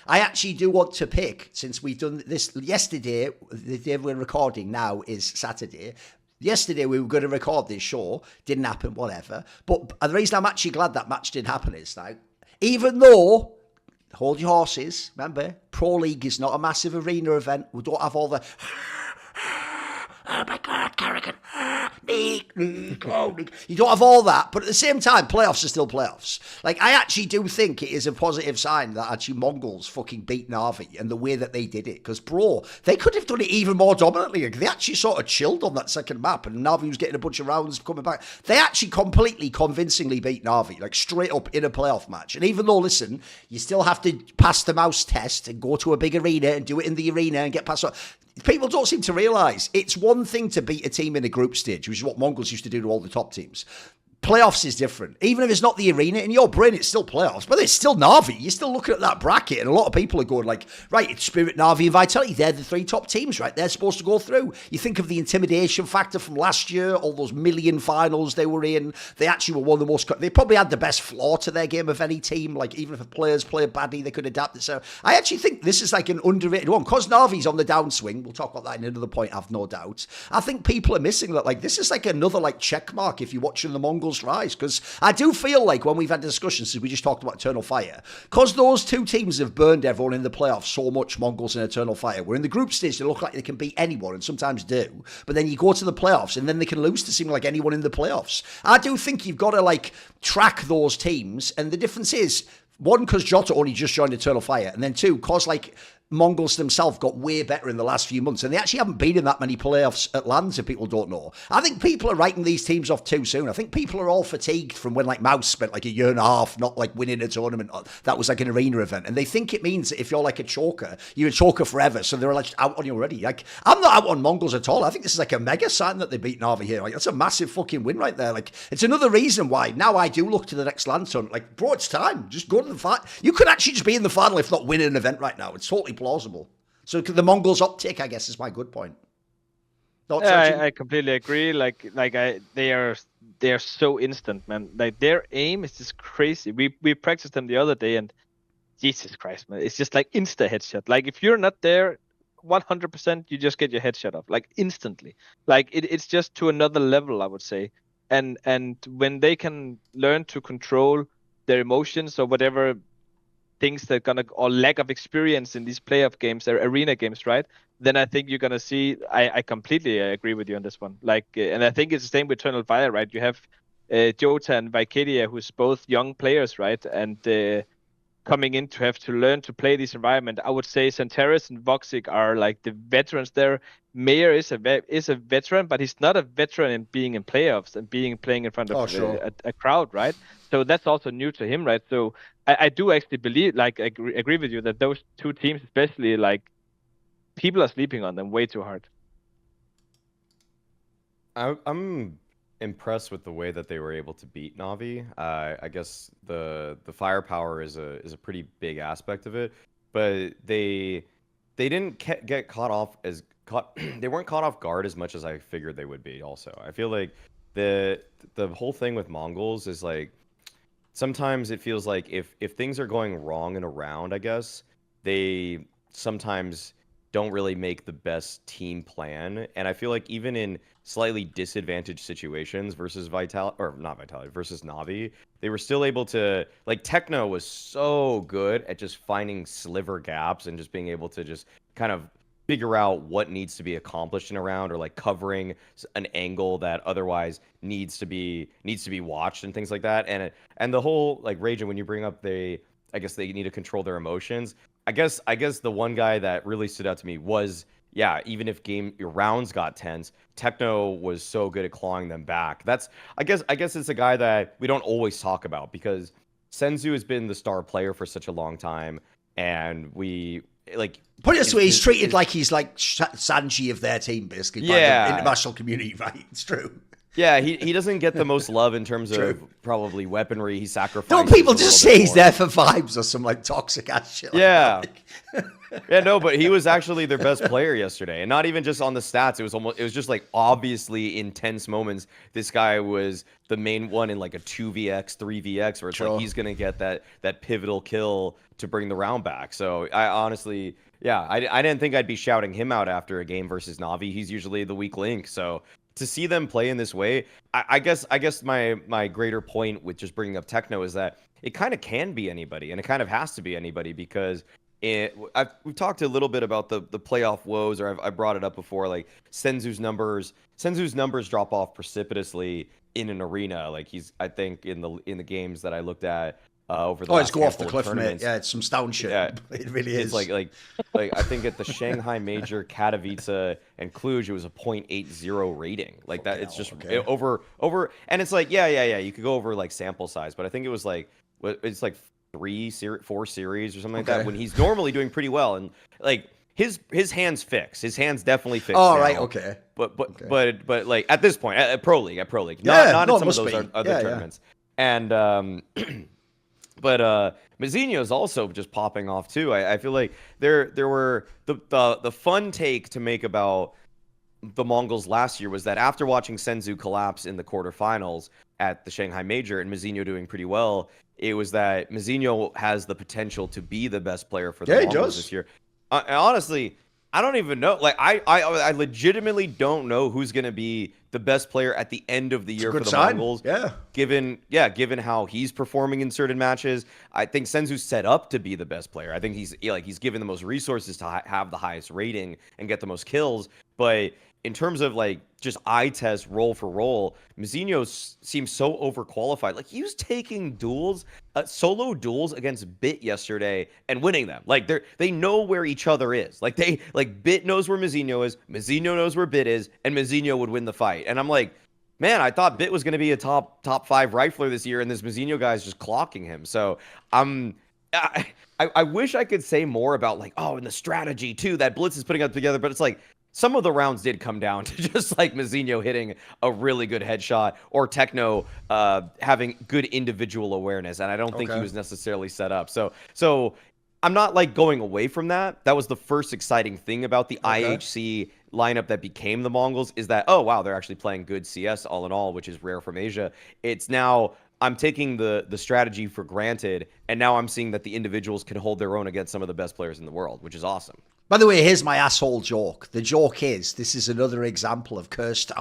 I actually do want to pick, since we've done this yesterday, the day we're recording now is Saturday. Yesterday we were going to record this show, didn't happen, whatever. But the reason I'm actually glad that match didn't happen is, like, even though, hold your horses, remember, Pro League is not a massive arena event. We don't have all the, oh my God, Carrigan, Nick. You don't have all that, but at the same time, playoffs are still playoffs. Like, I actually do think it is a positive sign that actually MongolZ fucking beat Na'Vi and the way that they did it. Because, bro, they could have done it even more dominantly. They actually sort of chilled on that second map, and Na'Vi was getting a bunch of rounds coming back. They actually completely convincingly beat Na'Vi, like straight up in a playoff match. And even though, listen, you still have to pass the mouse test and go to a big arena and do it in the arena and get past. People don't seem to realise it's one thing to beat a team in a group stage, which is what MongolZ used to do to all the top teams. Playoffs is different. Even if it's not the arena, in your brain, it's still playoffs. But it's still Na'Vi. You're still looking at that bracket, and a lot of people are going like, right, it's Spirit, Na'Vi, and Vitality. They're the three top teams, right? They're supposed to go through. You think of the intimidation factor from last year, all those million finals they were in. They actually were one of the most... They probably had the best floor to their game of any team. Like, even if the players play badly, they could adapt it. So I actually think this is like an underrated one. Because Na'Vi's on the downswing, we'll talk about that in another point, I've no doubt. I think people are missing that. Like, this is like another like check mark if you're watching the MongolZ rise, because I do feel like when we've had discussions, since we just talked about Eternal Fire, because those two teams have burned everyone in the playoffs so much, MongolZ and Eternal Fire, where in the group stage they look like they can beat anyone, and sometimes do, but then you go to the playoffs and then they can lose to seem like anyone in the playoffs. I do think you've got to like track those teams, and the difference is, one, because Jota only just joined Eternal Fire, and then two, because like MongolZ themselves got way better in the last few months, and they actually haven't been in that many playoffs at LANs, if people don't know. I think people are writing these teams off too soon. I think people are all fatigued from when like Mouse spent like a year and a half not like winning a tournament that was like an arena event, and they think it means that if you're like a choker, you're a choker forever, so they're like out on you already. Like, I'm not out on MongolZ at all. I think this is like a mega sign that they beat Na'Vi here. Like, that's a massive fucking win right there. Like, it's another reason why now I do look to the next LAN tournament. Like, bro, it's time. Just go to the final. You could actually just be in the final if not winning an event right now. It's totally plausible. So the MongolZ uptick, I guess, is my good point. I completely agree. They are so instant, man. Like, their aim is just crazy. We practiced them the other day, and Jesus Christ, man, it's just like insta headshot. Like, if you're not there 100%, you just get your headshot off, like, instantly. Like, it's just to another level, I would say. And when they can learn to control their emotions or whatever things that or lack of experience in these playoff games or arena games, right? Then I think you're gonna see. I completely agree with you on this one. Like, and I think it's the same with Eternal Fire, right? You have Jota and Vicadia, who's both young players, right? And coming in to have to learn to play this environment. I would say Santaris and Voxic are like the veterans there. Mayor is a veteran, but he's not a veteran in being in playoffs and playing in front of a crowd, right? So that's also new to him, right? So I do actually believe, like, I agree with you that those two teams, especially, like, people are sleeping on them way too hard. I'm impressed with the way that they were able to beat Na'Vi. I guess the firepower is a pretty big aspect of it, but they didn't get caught off they weren't caught off guard as much as I figured they would be. Also, I feel like the whole thing with MongolZ is like, sometimes it feels like if things are going wrong in a round, I guess, they sometimes don't really make the best team plan. And I feel like even in slightly disadvantaged situations versus versus Na'Vi, they were still able to, like, Techno was so good at just finding sliver gaps and just being able to just kind of figure out what needs to be accomplished in a round, or like covering an angle that otherwise needs to be watched and things like that. And the whole, like, Rage, when you bring up I guess they need to control their emotions. I guess the one guy that really stood out to me was, yeah, even if your rounds got tense, Techno was so good at clawing them back. I guess it's a guy that we don't always talk about, because Senzu has been the star player for such a long time, and we, like, put it this way, he's treated like he's like Sanji of their team, basically, by the international community, right? It's true. Yeah, he doesn't get the most love in terms of probably weaponry. He sacrifices. Don't people just say he's there for vibes or some like toxic ass shit? Like yeah. that? Yeah, no, but he was actually their best player yesterday, and not even just on the stats. It was just like obviously intense moments. This guy was the main one in like a 2vx, 3vx, where it's like he's gonna get that pivotal kill to bring the round back. So I honestly, yeah, I didn't think I'd be shouting him out after a game versus Na'Vi. He's usually the weak link. So to see them play in this way, I guess my greater point with just bringing up Techno is that it kind of can be anybody, and it kind of has to be anybody because. We've talked a little bit about the playoff woes, or I brought it up before. Like Senzu's numbers drop off precipitously in an arena. Like I think in the games that I looked at over the last it's go off the cliff, mate. tournaments. Yeah, it's some stone shit. Yeah, it really is. It's like I think at the Shanghai Major, Katowice, and Cluj, it was a 0.80 rating. Like that, it's just over, and it's like yeah. You could go over like sample size, but I think it was like it's like 4 series or something like that when he's normally doing pretty well, and like his hands definitely fixed. Oh, right, okay. But like at this point at pro league, not in some of those other tournaments. And but Mazinho's also just popping off too. I feel like there were the fun take to make about the Mongols last year was that after watching Senzu collapse in the quarterfinals at the Shanghai Major and Mazinho doing pretty well, it was that Mazinho has the potential to be the best player for the Mongols this year. Honestly, I don't even know. Like, I legitimately don't know who's going to be the best player at the end of the year for the Mongols. Yeah. Given how he's performing in certain matches, I think Senzu's set up to be the best player. I think he's given the most resources to have the highest rating and get the most kills. But in terms of like just eye test role for role, Mazinho seems so overqualified. Like he was taking duels, solo duels against Bit yesterday and winning them. Like they know where each other is. Like Bit knows where Mazinho is, Mazinho knows where Bit is, and Mazinho would win the fight. And I'm like, man, I thought Bit was going to be a top 5 rifler this year, and this Mazinho guy is just clocking him. So I wish I could say more about like, and the strategy too that Blitz is putting up together, but it's like, some of the rounds did come down to just like Mazinho hitting a really good headshot or Techno having good individual awareness, and I don't think he was necessarily set up. So I'm not like going away from that. That was the first exciting thing about the IHC lineup that became the Mongols is that, oh wow, they're actually playing good CS all in all, which is rare from Asia. It's now I'm taking the strategy for granted, and now I'm seeing that the individuals can hold their own against some of the best players in the world, which is awesome. By the way, here's my asshole joke. The joke is, this is another example of cursed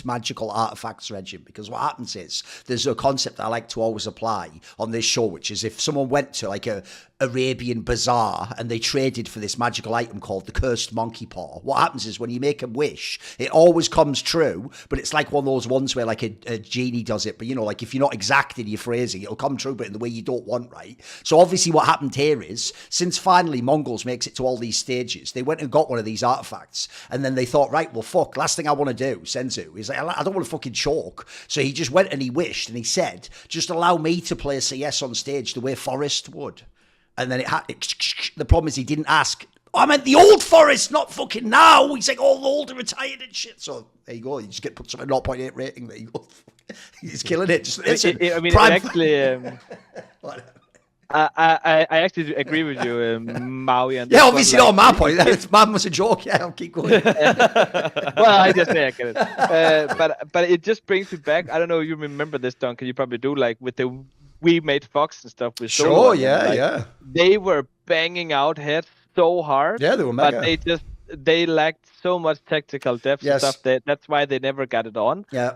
magical artifacts regime, because what happens is, there's a concept I like to always apply on this show, which is if someone went to like a Arabian bazaar and they traded for this magical item called the cursed monkey paw, what happens is when you make a wish, it always comes true, but it's like one of those ones where like a genie does it, but you know, like if you're not exact in your phrasing, it'll come true, but in the way you don't want, right? So obviously what happened here is, since finally Mongols makes it to all these stages, they went and got one of these artifacts, and then they thought, right, well fuck, last thing I want to do, Senzu, is like, I don't want to fucking choke, so he just went and he wished, and he said, just allow me to play CS on stage the way Forrest would. And then the problem is he didn't ask, I meant the old Forest, not fucking now. He's like all old and retired and shit. So there you go. You just get put something 0.8 rating. There you go. He's killing it. Just listen. I actually agree with you, Maui. And obviously not on my point. Man was a joke. Yeah, I'll keep going. Well, I just say I get it. But it just brings me back. I don't know if you remember this, Duncan. You probably do. Like with the We Made Fox and stuff with Solo. Yeah. They were banging out heads so hard. Yeah, they were mega. But they lacked so much tactical depth and stuff. That's why they never got it on. Yeah.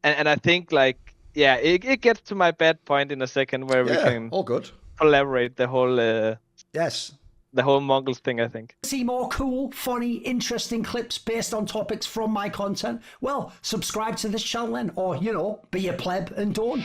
And I think like it gets to my bad point in a second where we can all good collaborate the whole the whole Mongols thing, I think. See more cool, funny, interesting clips based on topics from my content? Well, subscribe to this channel then, or, be a pleb and don't.